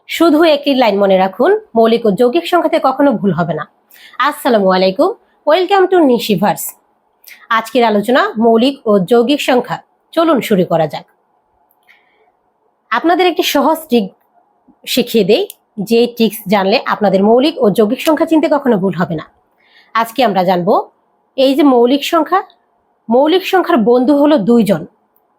শুধু একটি লাইন মনে রাখুন, মৌলিক ও যৌগিক সংখ্যাতে কখনো ভুল হবে না। আসসালামু আলাইকুম, ওয়েলকাম টু নিশিভার্স। আজকের আলোচনা মৌলিক ও যৌগিক সংখ্যা। চলুন শুরু করা যাক। আপনাদের একটি সহজ ট্রিক শিখিয়ে দেই, যে ট্রিক্স জানলে আপনাদের মৌলিক ও যৌগিক সংখ্যা চিনতে কখনো ভুল হবে না। আজকে আমরা জানবো এই যে মৌলিক সংখ্যার বন্ধু হলো 2 জন,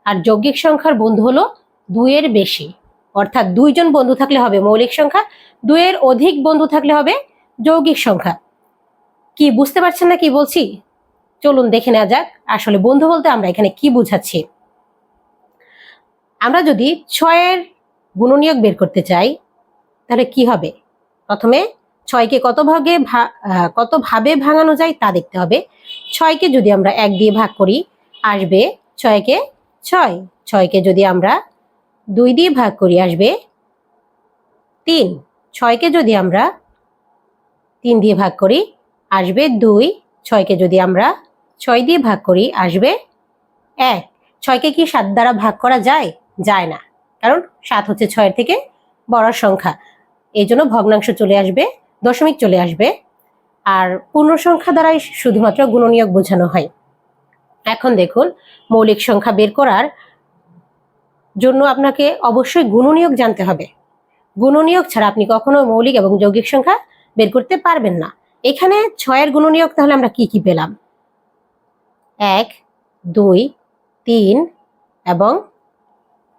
আর যৌগিক সংখ্যার বন্ধু হলো 2 এর বেশি। অর্থাৎ 2 জন বন্ধু থাকলে হবে মৌলিক সংখ্যা, 2 এর অধিক বন্ধু থাকলে হবে যৌগিক সংখ্যা। কি বুঝতে পারছেন না কি বলছি? চলুন দেখে নেওয়া যাক আসলে বন্ধু বলতে আমরা এখানে কি বুঝাচ্ছি। আমরা যদি 6 এর গুণনীয়ক বের করতে চাই তাহলে কি হবে? প্রথমে 6 কে কত ভাবে ভাঙানো যায় তা দেখতে হবে। 6 কে যদি আমরা 1 দিয়ে ভাগ করি আসবে 6 কে 6, 6 কে যদি আমরা 2 দিয়ে ভাগ করি আসবে 3, 6 কে যদি আমরা 3 দিয়ে ভাগ করি আসবে 2, 6 কে যদি আমরা 6 দিয়ে ভাগ করি আসবে 1। 6 কে কি 7 দ্বারা ভাগ করা যায়? যায় না, কারণ 7 হচ্ছে 6 এর থেকে বড় সংখ্যা। এই জন্য ভগ্নাংশ চলে আসবে, দশমিক চলে আসবে, আর পূর্ণ সংখ্যা দ্বারাই শুধুমাত্র গুণনীয়ক বোঝানো হয়। এখন দেখুন, মৌলিক সংখ্যা বের করার জন্য আপনাকে অবশ্যই গুণনীয়ক জানতে হবে। গুণনীয়ক ছাড়া আপনি কখনো মৌলিক এবং যৌগিক সংখ্যা বের করতে পারবেন না। এখানে 6 এর গুণনীয়ক তাহলে আমরা কি কি পেলাম? 1, 2, 3 এবং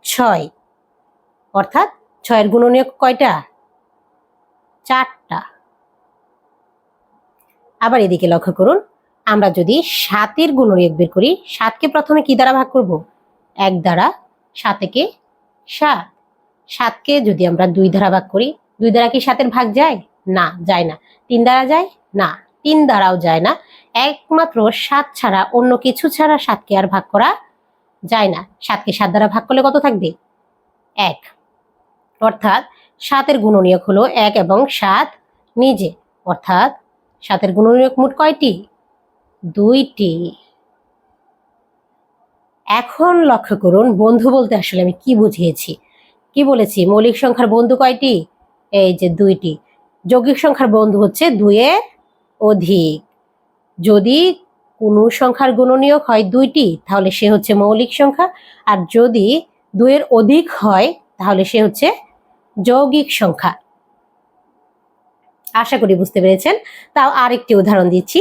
6। অর্থাৎ 6 এর গুণনীয়ক কয়টা? 4টা। আবার এদিকে লক্ষ্য করুন, আমরা যদি 7 এর গুণনীয়ক বের করি, 7 কে প্রথমে কি দ্বারা ভাগ করব? 1 দ্বারা। 7 একে 7। 7 কে যদি আমরা 2 দ্বারা ভাগ করি, 2 দ্বারা কি 7 এর ভাগ যায়? না, যায় না। 3 দ্বারা যায়? না, 3 দ্বারাও যায় না। একমাত্র 7 ছাড়া অন্য কিছু ছাড়া 7 কে আর ভাগ করা যায় না। 7 কে 7 দ্বারা ভাগ করলে কত থাকবে? 1। অর্থাৎ 7 এর গুণনীয়ক হলো 1 এবং 7 নিজে। অর্থাৎ 7 এর গুণনীয়ক মোট কয়টি? 2টি। এখন লক্ষ্য করুন, বন্ধু বলতে আসলে আমি কি বুঝিয়েছি। কি বলেছি? মৌলিক সংখ্যার বন্ধু কয়টি? এই যে 2টি। যৌগিক সংখ্যার বন্ধু হচ্ছে 2 এর অধিক। যদি কোনো সংখ্যার গুণনীয়ক হয় 2টি তাহলে সে হচ্ছে মৌলিক সংখ্যা, আর যদি 2 এর অধিক হয় তাহলে সে হচ্ছে যৌগিক সংখ্যা। আশা করি বুঝতে পেরেছেন। তাও আরেকটি উদাহরণ দিচ্ছি।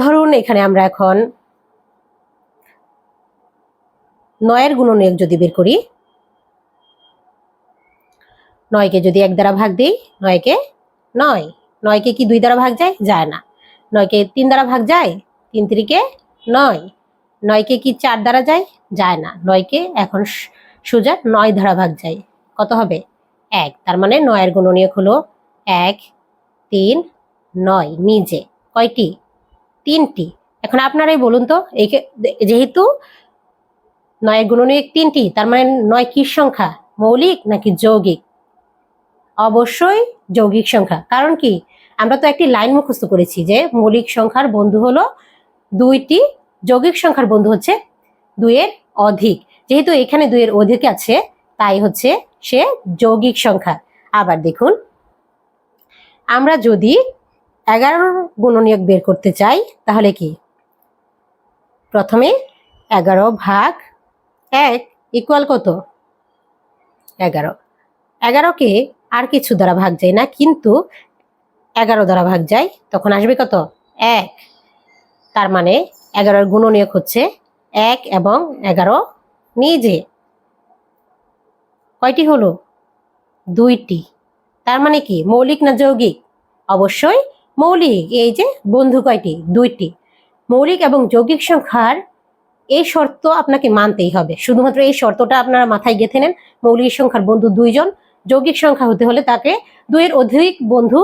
ধরুন এখানে আমরা এখন 9 এর গুণনীয়ক যদি বের করি, 9 কে যদি 1 দ্বারা ভাগ দিই, 9 কে 9। 9 কে কি 2 দ্বারা ভাগ যায়? যায় না। 9 কে 3 দ্বারা ভাগ যায়? 3 3 9। 9 কে কি 4 দ্বারা যায়? যায় না। 9 কে এখন সোজা 9 দ্বারা ভাগ যায়। কত হবে? 1। তার মানে 9 এর গুণনীয়ক হলো 1, 3, 9 নিজে। কয়টি? 3টি। এখন আপনারাই বলুন তো, যেহেতু 9 এর গুণনীয়ক 3টি, তার মানে 9 কি সংখ্যা? মৌলিক নাকি যৌগিক? অবশ্যই যৌগিক সংখ্যা। কারণ কি? আমরা তো একটি লাইন মুখস্থ করেছি যে মৌলিক সংখ্যার বন্ধু হলো 2টি, যৌগিক সংখ্যার বন্ধু হচ্ছে 2 এর অধিক। যেহেতু এখানে 2 এর অধিক আছে, তাই হচ্ছে সে যৌগিক সংখ্যা। আবার দেখুন, আমরা যদি 11 গুণনীয়ক বের করতে চাই তাহলে কি? প্রথমে 11 ভাগ 1 ইকুয়াল কত? 11। 11 কে আর কিছু দ্বারা ভাগ যায় না, কিন্তু 11 দ্বারা ভাগ যায়, তখন আসবে কত? 1। তার মানে 11 এর গুণনীয়ক হচ্ছে 1 এবং 11 নিজে। কয়টি হলো? 2টি। তার মানে কি? মৌলিক না যৌগিক? অবশ্যই মৌলিক। এই যে বন্ধু কয়টি? 2টি। মৌলিক এবং যৌগিক সংখ্যার এই শর্ত আপনাকে মানতেই হবে। শুধুমাত্র এই শর্তটা আপনারা মাথায় গেঁথে নেন। মৌলিক সংখ্যার বন্ধু 2 জন, যৌগিক সংখ্যা হতে হলে তাকে 2 এর অধিক বন্ধু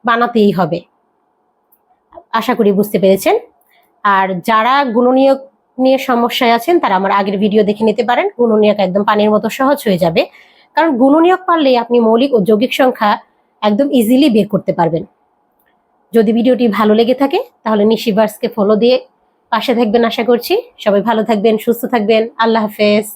বানাতেই হবে। আশা করি বুঝতে পেরেছেন। আর যারা গুণনীয়ক নিয়ে সমস্যায় আছেন তারা আমার আগের ভিডিও দেখে নিতে পারেন। গুণনীয়ক একদম পানির মতো সহজ হয়ে যাবে, কারণ গুণনীয়ক পারলেই আপনি মৌলিক ও যৌগিক সংখ্যা একদম ইজিলি বের করতে পারবেন। যদি ভিডিওটি ভালো লেগে থাকে তাহলে নিশিভার্সকে ফলো দিয়ে পাশে থাকবেন আশা করছি। সবাই ভালো থাকবেন, সুস্থ থাকবেন। আল্লাহ হাফেজ।